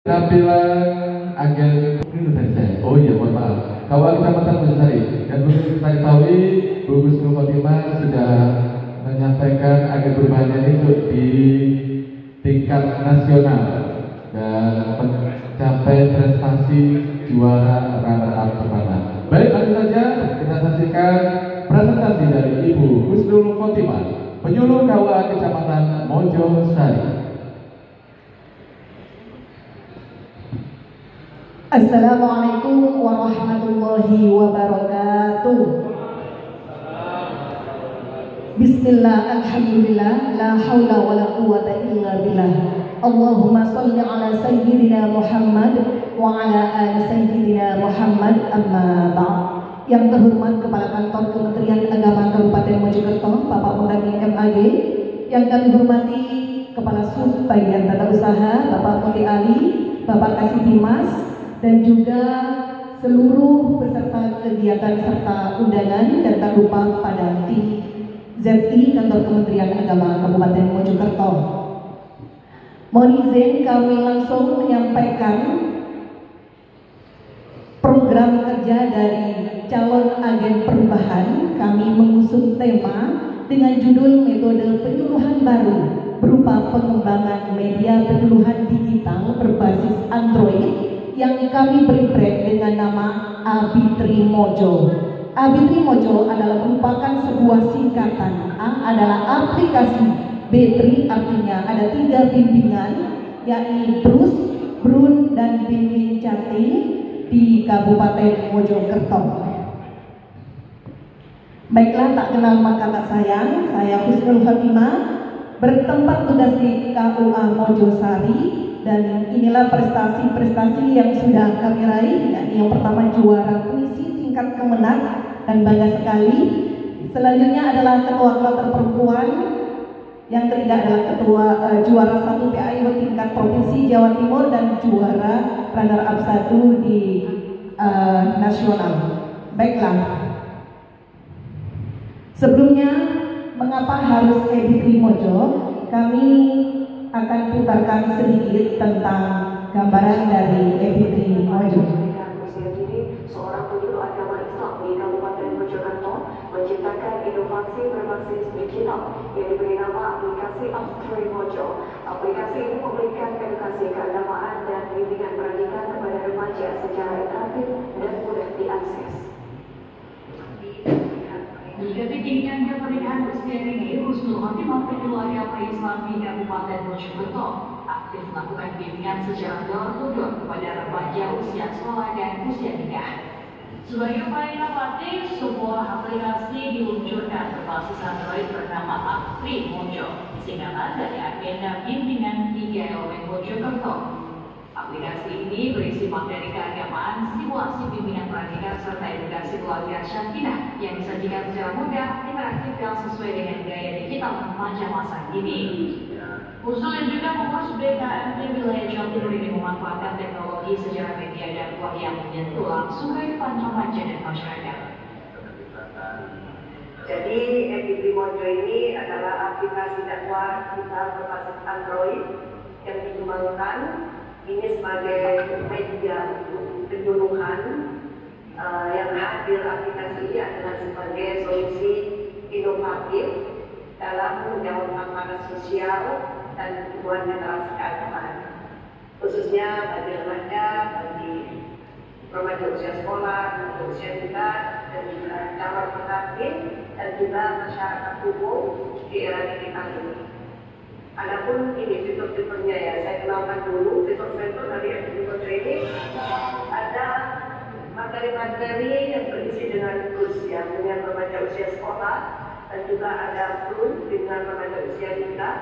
Tampilan agen ini tadi saya. Oh iya, mohon maaf. Kawal Kecamatan Mojosari dan perlu kita ketahui Bu Husnul Khotimah sudah menyampaikan agen perubahannya itu di tingkat nasional dan mencapai prestasi juara runner-up pertama. Baik, langsung saja kita saksikan presentasi dari Ibu Husnul Khotimah, penyuluh KUA Kecamatan Mojosari. Assalamualaikum warahmatullahi wabarakatuh. Bismillah, alhamdulillah, la haula wa la quwata illa billah. Allahumma salli ala sayyidina Muhammad wa ala ali sayyidina Muhammad, amma ba'd. Yang terhormat Kepala Kantor Kementerian Agama Kabupaten Mojokerto, Bapak Mudaging MAG. Yang kami hormati Kepala Sub Bagian Tata Usaha, Bapak Muti Ali, Bapak Kasih Dimas, dan juga seluruh peserta kegiatan serta undangan, dan tak lupa pada tim ZI Kantor Kementerian Agama Kabupaten Mojokerto. Mohon izin kami langsung menyampaikan program kerja dari calon agen perubahan. Kami mengusung tema dengan judul metode penyuluhan baru berupa pengembangan media penyuluhan digital berbasis Android yang kami beri brand dengan nama Abitri Mojo. Abitri Mojo adalah merupakan sebuah singkatan. A adalah aplikasi, B3 artinya ada 3 bimbingan, yakni BRUS, BRUN, dan Bimbing Jati di Kabupaten Mojokerto. Baiklah, tak kenal maka tak sayang, saya Husnul Khotimah, bertempat tugas di KUA Mojosari. Dan inilah prestasi-prestasi yang sudah kami raih, yakni yang pertama juara puisi tingkat kemenang dan bangga sekali. Selanjutnya adalah ketua kloter perempuan. Yang ketiga adalah ketua juara 1 PAIO tingkat provinsi Jawa Timur dan juara runner up 1 di nasional. Baiklah. Sebelumnya, mengapa harus Abitri Mojo? Kami akan putarkan sedikit tentang gambaran dari Abitri Mojo. Seorang penyuluh agama Islam di Kabupaten Mojokerto menciptakan inovasi berbasis digital yang diberi nama aplikasi Abitri Mojo. Aplikasi ini memberikan edukasi keagamaan dan bimbingan pendidikan kepada remaja secara interaktif dan mudah diakses. Menjadi tingginya pernikahan usia dini, Husnul Khotimah penyuluh agama Islam di Kabupaten Mojokerto aktif melakukan bimbingan secara door-to-door kepada remaja usia sekolah dan usia nikah. Sebagai upaya inovatif, sebuah aplikasi diluncurkan berbasis Android bernama Abitri Mojo, singkatan dari agenda bimbingan 3 Mojokerto. Aplikasi ini berisi materi keagamaan, simulasi bimbingan peradilan serta edukasi keluarga Syakinah yang disajikan secara mudah, interaktif dan sesuai dengan gaya digital remaja masa kini. Usul yang juga mengurus BKMT wilayah Jawa Timur ini memanfaatkan teknologi secara media dakwah yang menyentuh langsung kehidupan remaja dan masyarakat. Jadi Abitri Mojo ini adalah aplikasi dakwah kita berbasis Android yang dikembangkan ini sebagai media untuk penyuluhan yang hadir aplikasi ini adalah sebagai solusi inovatif dalam menjawab tantangan sosial dan kebutuhan generasi keagamaan, khususnya bagi remaja usia sekolah, usia nikah, dan juga calon pengantin dan juga masyarakat umum di era digital ini. Adapun ini fitur-fiturnya ya, saya kenalkan dulu fitur-fitur dari Abitri Mojo ini. Ada materi-materi yang berisi dengan BRUS ya, dengan remaja usia sekolah, dan juga ada BRUN dengan remaja usia nikah,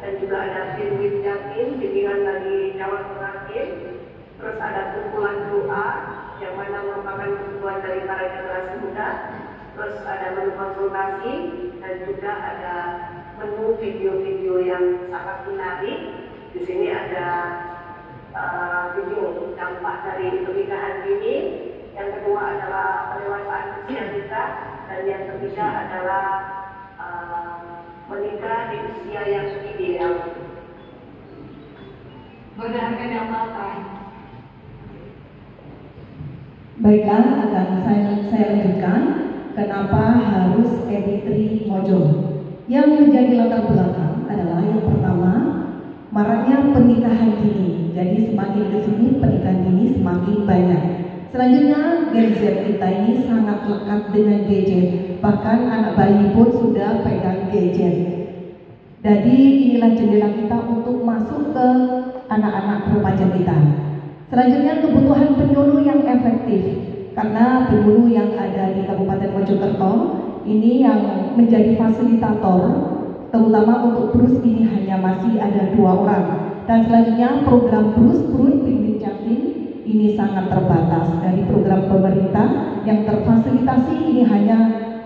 dan juga ada Bimbing Yakin, bimbingan bagi calon pengantin. Terus ada kumpulan doa yang mana merupakan kebutuhan dari para generasi muda. Terus ada menu konsultasi dan juga ada menu video-video yang sangat menarik. Di sini ada video dampak dari pernikahan dini. Yang kedua adalah pendewasaan usia kita, dan yang ketiga adalah menikah di usia yang ideal. Berdasarkan data terakhir. Baiklah, akan saya lanjutkan. Kenapa harus Editri Mojo? Yang menjadi latar belakang adalah yang pertama, maraknya pernikahan dini. Jadi semakin kesini pernikahan dini semakin banyak. Selanjutnya, Gen Z kita ini sangat lekat dengan gadget. Bahkan anak bayi pun sudah pegang gadget. Jadi inilah jendela kita untuk masuk ke anak-anak remaja kita. Selanjutnya, kebutuhan penyuluh yang efektif. Karena penyuluh yang ada di Kabupaten Mojokerto ini yang menjadi fasilitator, terutama untuk Brus ini hanya masih ada 2 orang. Dan selanjutnya program Brus Brun Pimpin Jatim ini sangat terbatas. Dari program pemerintah yang terfasilitasi ini hanya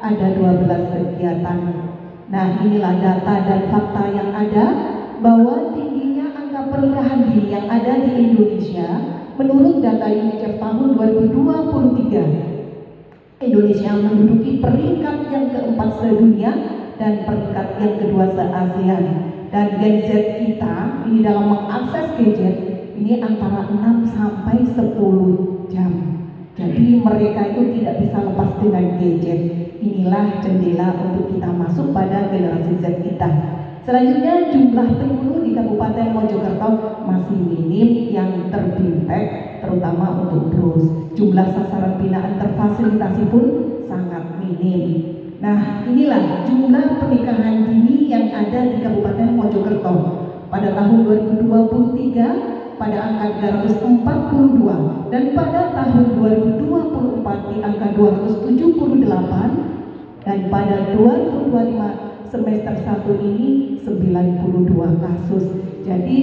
ada 12 kegiatan. Nah, inilah data dan fakta yang ada bahwa tingginya angka pernikahan dini yang ada di Indonesia. Menurut data UNICEF tahun 2023, Indonesia menduduki peringkat yang keempat sedunia dan peringkat yang kedua se-ASEAN. Dan Gen Z kita ini dalam mengakses gadget ini antara 6 sampai 10 jam. Jadi mereka itu tidak bisa lepas dengan gadget. Inilah jendela untuk kita masuk pada generasi Z kita. Selanjutnya, jumlah penyuluh di Kabupaten Mojokerto masih minim yang terbimbing, terutama untuk Brus. Jumlah sasaran binaan terfasilitasi pun sangat minim. Nah, inilah jumlah pernikahan dini yang ada di Kabupaten Mojokerto. Pada tahun 2023 pada angka 342 dan pada tahun 2024 di angka 278 dan pada 2025 semester 1 ini 92 kasus. Jadi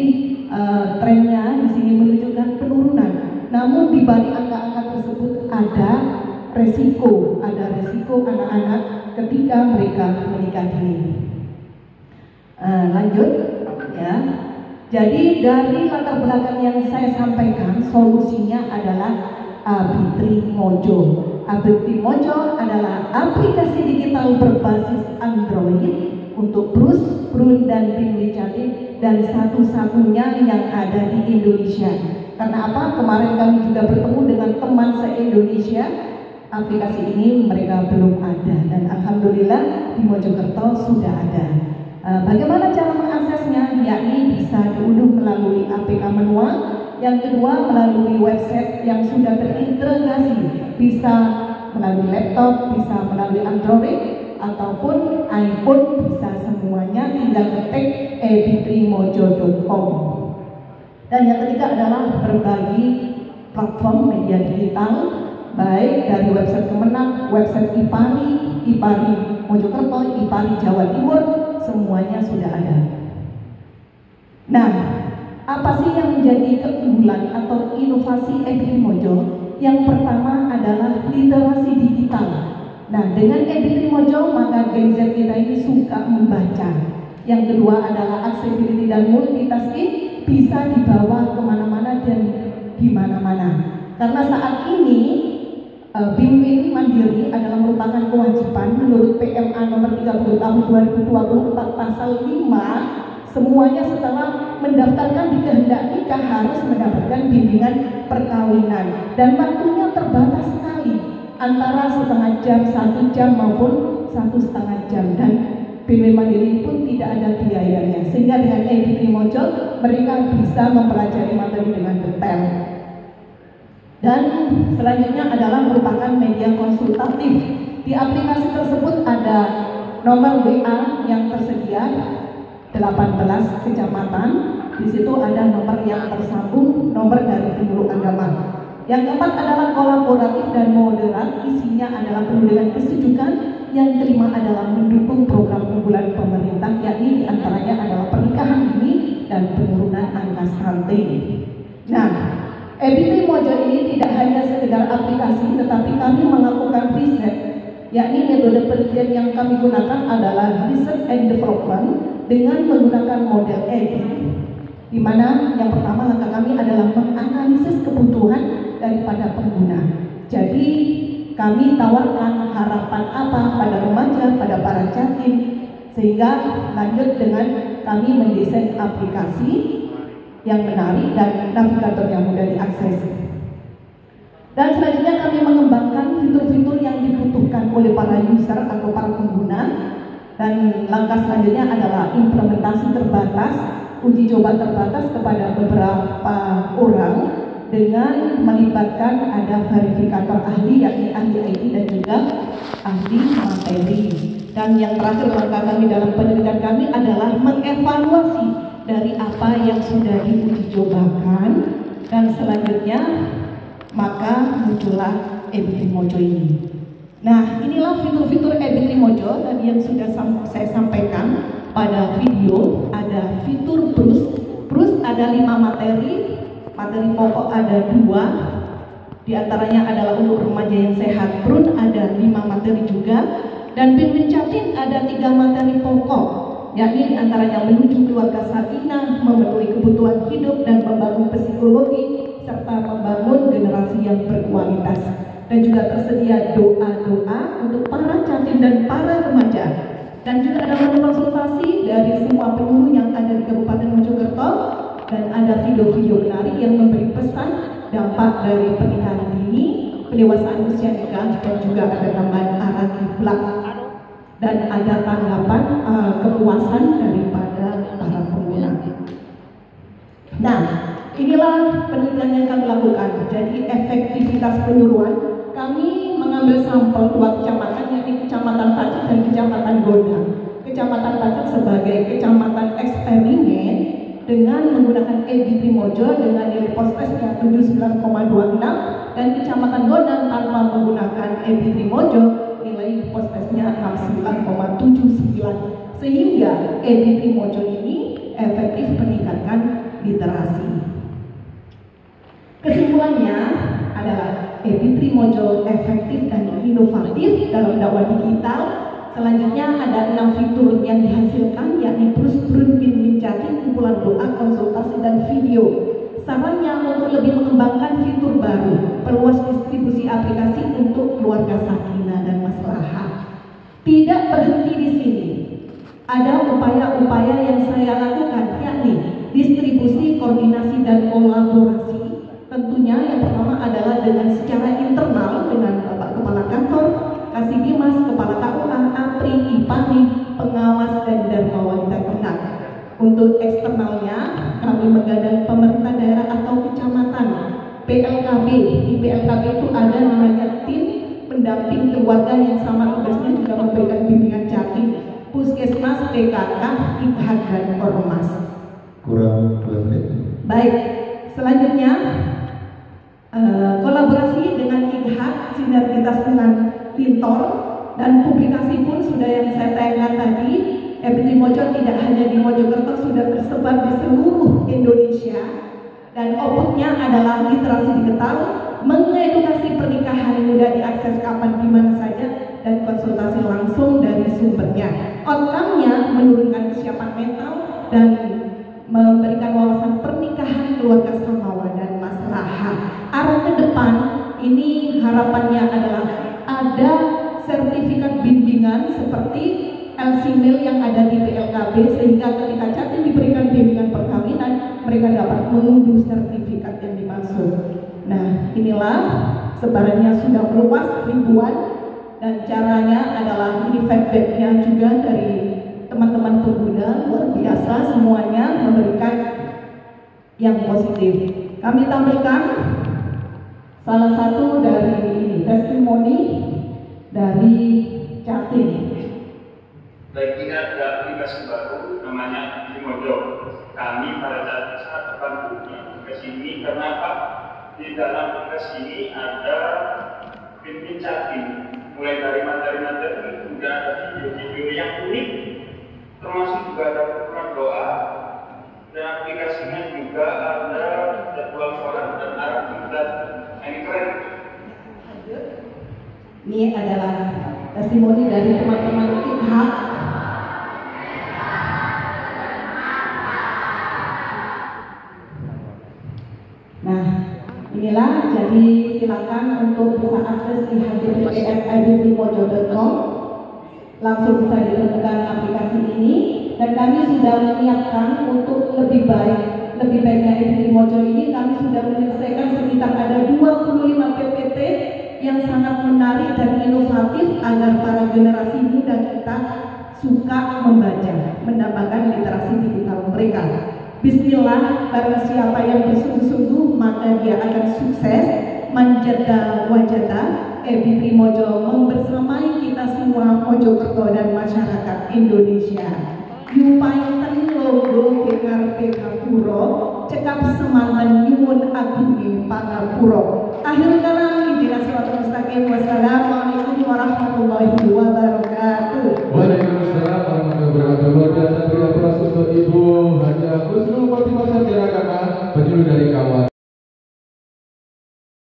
trennya di sini menunjukkan penurunan. Namun di balik angka-angka tersebut ada resiko anak-anak ketika mereka menikah dini. Lanjut ya. Jadi dari latar belakang yang saya sampaikan, solusinya adalah Abitri Mojo. Abitri Mojo adalah aplikasi digital berbasis Android untuk Brus, Brun, dan Pimpin Jatim dan satu-satunya yang ada di Indonesia. Karena apa? Kemarin kami juga bertemu dengan teman se-Indonesia. Aplikasi ini mereka belum ada dan alhamdulillah di Mojokerto sudah ada. Bagaimana cara mengaksesnya? Yakni bisa diunduh melalui APK manual. Yang kedua melalui website yang sudah terintegrasi, bisa melalui laptop, bisa melalui Android ataupun iPhone, bisa semuanya, tinggal ketik ebitrimojo.com. Dan yang ketiga adalah berbagi platform media digital, baik dari website Kemenang, website IPARI, IPARI Mojokerto, IPARI Jawa Timur, semuanya sudah ada. Nah, apa sih yang menjadi keunggulan atau inovasi Editri Mojo? Yang pertama adalah literasi digital. Nah, dengan Editri Mojo maka Gen Z kita ini suka membaca. Yang kedua adalah accessibility dan multitasking, bisa dibawa kemana-mana dan dimana-mana. Karena saat ini bimbing mandiri adalah merupakan kewajiban menurut PMA nomor 30 tahun 2024 pasal 5. Semuanya setelah mendaftarkan di kehendak nikah harus mendapatkan bimbingan perkawinan dan waktunya terbatas sekali, antara setengah jam, 1 jam maupun 1,5 jam, dan bimbing mandiri pun tidak ada biayanya, sehingga dengan Editri Mojo mereka bisa mempelajari materi dengan detail. Dan selanjutnya adalah merupakan media konsultatif. Di aplikasi tersebut ada nomor WA yang tersedia 18 kecamatan. Di situ ada nomor yang tersambung, nomor dari penyuluh agama. Yang keempat adalah kolaboratif dan moderat, isinya adalah penuh dengan kesejukan. Yang kelima adalah mendukung program unggulan pemerintah, yakni diantaranya adalah pernikahan dini dan penurunan angka stunting. Nah, Editri Mojo ini tidak hanya sekedar aplikasi, tetapi kami melakukan riset, yakni metode penelitian yang kami gunakan adalah research and development dengan menggunakan model EDI, di mana yang pertama langkah kami adalah menganalisis kebutuhan daripada pengguna. Jadi kami tawarkan harapan apa pada remaja, pada para jatim, sehingga lanjut dengan kami mendesain aplikasi yang menarik dan navigator yang mudah diakses. Dan selanjutnya kami mengembangkan fitur-fitur yang dibutuhkan oleh para user atau para pengguna. Dan langkah selanjutnya adalah implementasi terbatas, uji coba terbatas kepada beberapa orang dengan melibatkan ada verifikator ahli, yakni ahli IT dan juga ahli materi. Dan yang terakhir langkah kami dalam penelitian kami adalah mengevaluasi dari apa yang sudah diuji cobakan, dan selanjutnya maka muncullah eBitrimojo ini. Nah, inilah fitur-fitur eBitrimojo tadi yang sudah saya sampaikan pada video. Ada fitur Brus ada 5 materi pokok ada 2, di antaranya adalah untuk remaja yang sehat. Prun ada 5 materi juga, dan Binwin Catin ada 3 materi pokok, yakni di antaranya menuju keluarga sakinah, memenuhi kebutuhan hidup dan membangun psikologi, serta membangun generasi yang berkualitas. Dan juga tersedia doa-doa untuk para catin dan para remaja. Dan juga ada konsultasi dari semua penyuluh yang ada di Kabupaten Mojokerto, dan ada video-video menarik yang memberi pesan dampak dari pernikahan dini, pendewasaan usia nikah, dan juga ada tambahan arah kiblat, dan ada tanggapan kepuasan daripada para pengguna. Nah, inilah penelitian yang kami lakukan. Jadi efektivitas penyuluhan, kami mengambil sampel 2 kecamatan, yakni Kecamatan Pacet dan Kecamatan Gondang. Kecamatan Pacet sebagai kecamatan eksperimen dengan menggunakan eBitrimojo dengan nilai postesnya 79,26, dan Kecamatan Gondang tanpa menggunakan eBitrimojo nilai postesnya 69,79, sehingga eBitrimojo ini efektif meningkatkan literasi. Kesimpulannya adalah eBitrimojo efektif dan inovatif dalam dakwah digital. Selanjutnya ada 6 fitur yang dihasilkan, yakni Brus, Brun, Binwin Catin, kumpulan doa, konsultasi, dan video. Sarannya untuk lebih mengembangkan fitur baru, perluas distribusi aplikasi untuk keluarga sakinah dan maslahah. Tidak berhenti di sini. Ada upaya-upaya yang saya lakukan, yakni distribusi, koordinasi, dan kolaborasi. Tentunya yang pertama adalah dengan secara internal dengan Bapak Kepala Kantor, Kasih Dimas, Kepala KUA, APRI, IPARI, pengawas, dan Dharma Wanita Kemenang. Untuk eksternalnya, kami menggandeng pemerintah daerah atau kecamatan, PLKB. Di PLKB itu ada namanya tim pendamping keluarga yang sama tugasnya juga memberikan bimbingan catin, Puskesmas, PKK, IPHAD, dan Ormas. Kurang 2 menit. Baik, selanjutnya kolaborasi dengan IPHAD, sinergitas dengan Pintor, dan publikasi pun sudah yang saya tayangkan tadi. eBitrimojo tidak hanya di Mojokerto, sudah tersebar di seluruh Indonesia, dan outputnya adalah literasi digital, mengedukasi pernikahan mudah diakses kapan di mana saja, dan konsultasi langsung dari sumbernya. Outcome-nya menurunkan kesiapan mental dan memberikan wawasan pernikahan keluarga samawa dan maslahah. Arah ke depan ini harapannya adalah ada sertifikat bimbingan seperti LCMIL yang ada di PLKB, sehingga ketika catin diberikan bimbingan perkawinan, mereka dapat mengunduh sertifikat yang dimaksud. Nah, inilah sebarannya sudah meluas ribuan, dan caranya adalah ini feedbacknya juga dari teman-teman pengguna, luar biasa semuanya memberikan yang positif. Kami tampilkan salah satu dari testimoni dari Catin. Baik, ini ada aplikasi baru namanya Bitrimojo. Kami pada saat sangat terbantu ke sini karena apa? Di dalam aplikasi ini ada Binwin Catin, mulai dari materi-materi, juga ada video-video yang unik, termasuk juga ada program doa, dan aplikasinya juga ada jadwal sholat dan arah kiblat. Ini keren. Ini adalah testimoni dari teman-teman IPHAD. Nah, inilah, jadi silakan untuk bisa akses di https://eBitrimojo.com, langsung bisa ditemukan aplikasi ini, dan kami sudah menyiapkan untuk lebih baik lebih baiknya Ebitri Mojo ini kami sudah menyelesaikan sekitar ada 25 PPT yang sangat menarik dan inovatif agar para generasi muda kita suka membaca, menambahkan literasi digital mereka. Bismillah, barang siapa yang bersungguh-sungguh maka dia akan sukses. Manjada wajada, Ebitri Mojo membersamai kita semua Mojokerto dan masyarakat Indonesia. Yupainten logo GKRP Kapuro, cekap semanten nyuwun agungi pangapuro. Akhirul kalam, idina siratal mustaqim. Wassalamualaikum